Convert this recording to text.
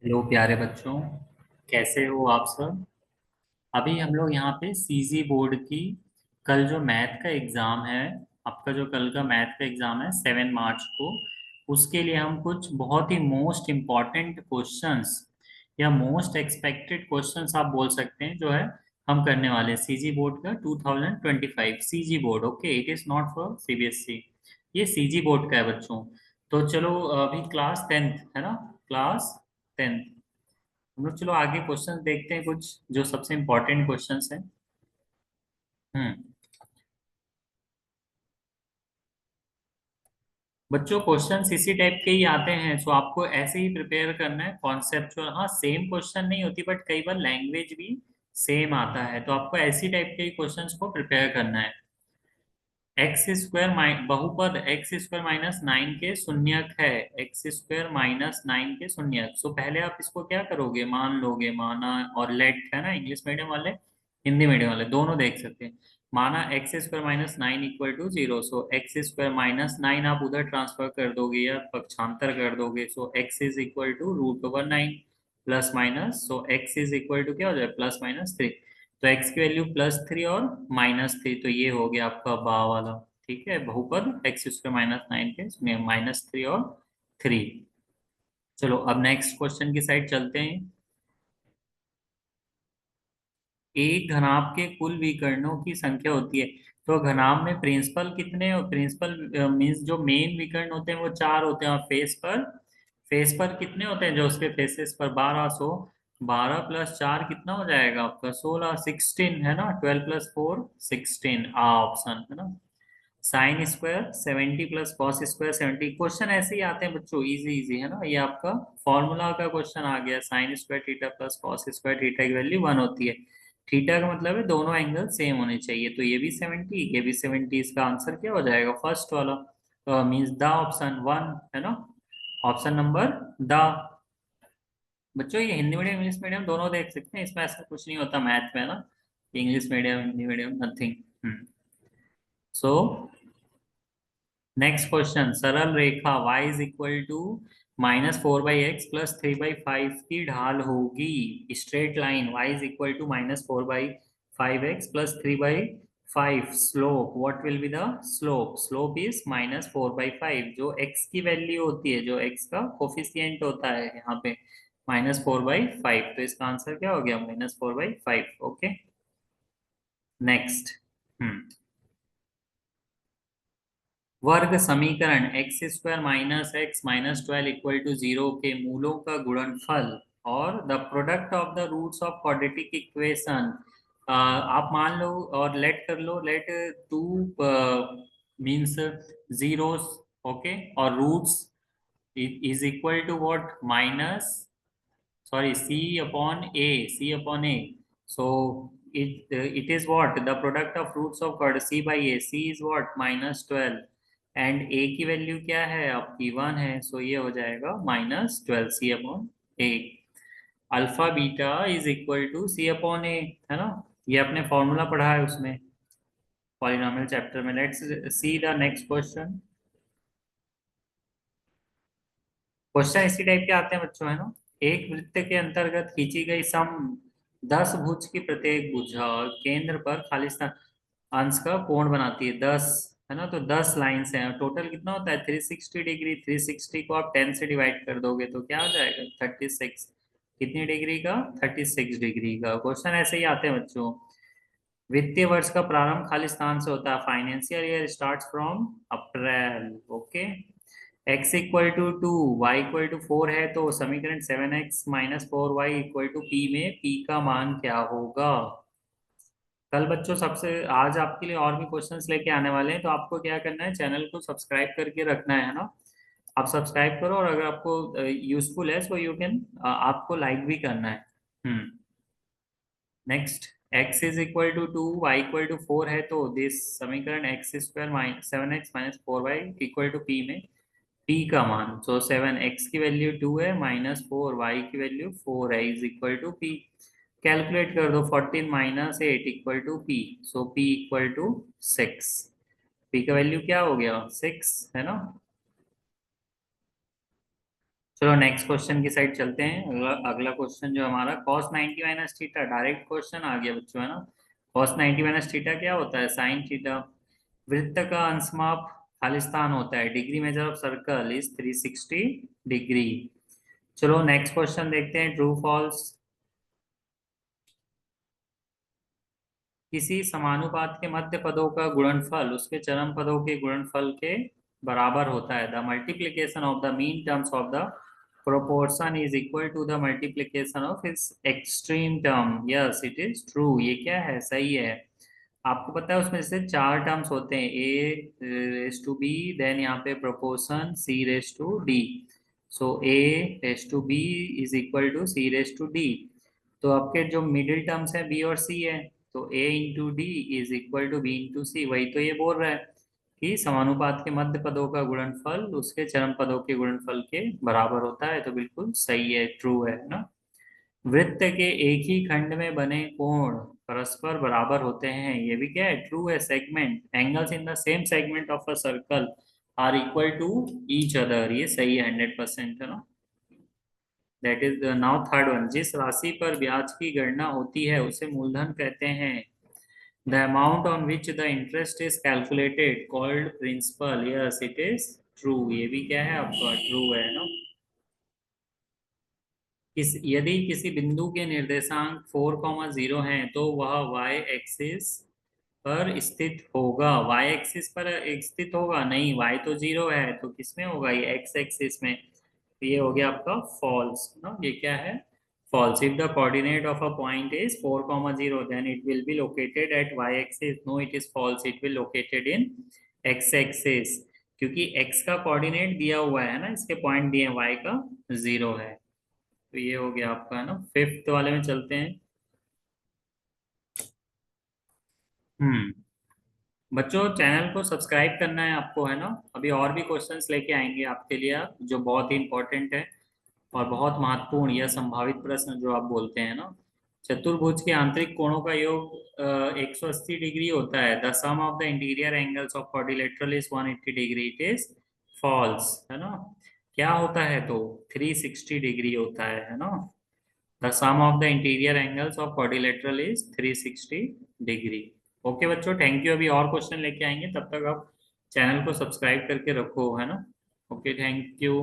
Hello प्यारे बच्चों, कैसे हो आप सब। अभी हम लोग यहाँ पे सीजी बोर्ड की कल जो मैथ का एग्ज़ाम है, आपका जो कल का मैथ का एग्ज़ाम है 7 मार्च को, उसके लिए हम कुछ बहुत ही मोस्ट इम्पॉर्टेंट क्वेश्चंस या मोस्ट एक्सपेक्टेड क्वेश्चंस आप बोल सकते हैं जो है हम करने वाले हैं सीजी बोर्ड का 2025 CG board. Okay, it is not for CBSE, ये सीजी बोर्ड का है बच्चों। तो चलो, अभी क्लास 10th है ना, क्लास 10th हम लोग। चलो आगे क्वेश्चंस देखते हैं, कुछ जो सबसे इम्पोर्टेंट क्वेश्चंस हैं। हम्म बच्चों, क्वेश्चंस इसी टाइप के ही आते हैं, सो आपको ऐसे ही प्रिपेयर करना है कॉन्सेप्चुअल। हाँ, सेम क्वेश्चन नहीं होती, बट कई बार लैंग्वेज भी सेम आता है, तो आपको ऐसी टाइप के क्वेश्चंस को प्रिपेयर करना है। एक्स स्क्वायर बहुपद एक्स स्क्वायर माइनस 9 के शून्यक है। एक्स स्क्वायर माइनस 9 के शून्यक। सो पहले आप इसको क्या करोगे, मान लोगे, माना और लेट है ना, इंग्लिश मीडियम वाले हिंदी मीडियम वाले दोनों देख सकते हैं। माना x square minus 9 equal to 0, so x square minus 9 आप उधर ट्रांसफर कर दोगे या पक्षांतर कर दोगे, so x is equal to root over 9 plus minus, so x is equal to क्या हो जाए, प्लस माइनस 3। तो x की वैल्यू +3 और -3, तो ये हो गया आपका बा वाला। ठीक है, बहुपद एक्स स्क्वायर माइनस 9 के -3 और 3। चलो अब नेक्स्ट क्वेश्चन की साइड चलते हैं। एक घनाभ के कुल विकर्णों की संख्या होती है। तो घनाभ में प्रिंसिपल कितने, प्रिंसिपल मीन्स जो मेन विकर्ण होते हैं वो 4 होते हैं, और फेस पर कितने होते हैं, जो उसके फेसेस पर 12, सो 12 प्लस 4 कितना हो जाएगा आपका 16, 16 है ना, 12 प्लस 4 16, आ ऑप्शन है ना। Sine square 70 plus cos square 70। Question ऐसे ही आते हैं बच्चों, इजी इजी है ना, ये आपका फॉर्मूला का क्वेश्चन आ गया। Sine square theta plus cos square theta की वैल्यू 1 होती है। थीटा का मतलब है दोनों एंगल सेम होने चाहिए, तो ये भी 70, ये भी 70। इसका आंसर क्या हो जाएगा, फर्स्ट वाला, मीन्स द ऑप्शन 1 है ना, ऑप्शन नंबर द। बच्चों ये हिंदी मीडियम इंग्लिश मीडियम दोनों देख सकते हैं, इसमें ऐसा कुछ नहीं होता मैथ में ना, English medium Hindi medium nothing. So next question, सरल रेखा y is equal to -4/x plus 3/5 की ढाल होगी। Straight line y is equal to -4/5x plus 3/5। Slope, what will be the slope, slope is -4/5। जो x की value होती है, जो x का कोफिशिएंट होता है यहाँ पे -4/5, तो इसका आंसर क्या हो गया, -4/5। Okay, next. वर्ग समीकरण x square minus x minus 12 equal to 0 के मूलों का गुणनफल और the product of the roots of quadratic equation. आप मान लो और लेट कर लो, let two means zeros, okay, और roots is equal to what, minus, sorry, c upon a. So it is what, the product of roots of quad c by a, c is what, -12, and a की value क्या है आपकी 1 है, सो ये हो जाएगा -12 c/a। Alpha beta is equal to c/a, है ना, ये आपने फॉर्मूला पढ़ा है उसमें, पॉलिनोमियल चैप्टर में। Let's see the next question. Question इसी टाइप के आते हैं बच्चों, है ना। एक वृत्त के अंतर्गत खींची गई सम 10 भुज की प्रत्येक भुजा केंद्र पर खाली अंश का कोण बनाती है 10, है ना। तो 10 लाइन्स हैं, टोटल कितना होता है 360 डिग्री। 360 को आप 10 से डिवाइड कर दोगे तो क्या आ जाएगा 36। कितनी डिग्री का, 36 डिग्री का। क्वेश्चन ऐसे ही आते हैं बच्चों। वित्तीय वर्ष का प्रारंभ खाली स्थान से होता है, financial year start from April. Okay, x equal to 2, y equal to 4 है, तो समीकरण 7x - 4y equal to p में p का मान क्या होगा। कल बच्चों सबसे आज आपके लिए और भी क्वेश्चंस लेके आने वाले हैं, तो आपको क्या करना है, चैनल को सब्सक्राइब करके रखना है ना। आप सब्सक्राइब करो, और अगर आपको यूजफुल है सो यू कैन, आपको लाइक भी करना है। Next, x is equal to 2, y equal to 4 है, तो दिस समीकरण x square -7x - 4y equal to p में p का मान, सो 7x की वैल्यू 2 है, -4y की वैल्यू 4 है, is equal to p। Calculate कर दो, 14 - 8 equal to p, so p equal to 6। p का वैल्यू क्या हो गया 6, है ना। चलो नेक्स्ट क्वेश्चन की साइड चलते हैं। अगला अगला क्वेश्चन जो हमारा cos 90 minus theta, direct question आ गया बच्चों, है ना। cos 90 माइनस थीटा क्या होता है? Sine theta. वृत्त का अंशमाप खालिस्तान होता है, degree measure of circle is 360 degree. चलो नेक्स्ट क्वेश्चन देखते हैं, ट्रू फॉल्स। किसी समानुपात के मध्य पदों का गुणनफल उसके चरम पदों के गुणनफल के बराबर होता है। The multiplication of the mean terms of the proportion is equal to the multiplication of its extreme term. Yes it is true. ये क्या है? सही है। आपको पता है उसमें से चार टर्म्स होते हैं, A ratio to B, then यहाँ पे proportion C ratio to D. So A ratio to B is equal to C ratio to D. तो आपके जो मिडिल टर्म्स है बी और सी है, तो A into D is equal to B into C. वही तो ये बोल रहा है कि समानुपात के मध्य पदों का गुणनफल उसके चरम पदों के गुणनफल के बराबर होता है। तो बिल्कुल सही है, ट्रू है ना। वृत्त के एक ही खंड में बने कोण परस्पर बराबर होते हैं, ये भी क्या है? ट्रू है। Segment angles in the same segment of a circle are equal to each other, ये सही है 100%, है ना। That is now third one. जिस राशि पर ब्याज की गणना होती है उसे मूलधन कहते हैं। The amount on which the interest is calculated called principal. Yes it is true. ये भी क्या है आपका? ट्रू है ना। यदि किसी बिंदु के निर्देशांक 4,0 हैं तो वह y एक्सिस पर स्थित होगा। y एक्सिस पर स्थित होगा? नहीं, y तो 0 है, तो किसमें होगा? ये x एक्सिस में। तो ये हो गया आपका फॉल्स ना। ये क्या है? False. If the coordinate of a point is 4,0 then it will be located at y axis. No it is false, it will located in x axis, क्योंकि x का कोऑर्डिनेट दिया हुआ है ना, इसके पॉइंट दिए हैं, y का 0 है। तो ये हो गया आपका, है ना। फिफ्थ वाले में चलते हैं। हम्म। बच्चों चैनल को सब्सक्राइब करना है आपको, है ना। अभी और भी क्वेश्चंस लेके आएंगे आपके लिए, जो बहुत ही इंपॉर्टेंट है और बहुत महत्वपूर्ण, यह संभावित प्रश्न जो आप बोलते हैं ना। चतुर्भुज के आंतरिक कोणों का योग 180 डिग्री होता है। The sum of the interior angles of quadrilateral is 180 degree. It is false, है ना। क्या होता है तो? 360 डिग्री होता है ना। The sum of the interior angles of quadrilateral is 360 degree. Okay बच्चों, थैंक यू। अभी और क्वेश्चन लेके आएंगे, तब तक आप चैनल को सब्सक्राइब करके रखो, है ना। Okay, thank you.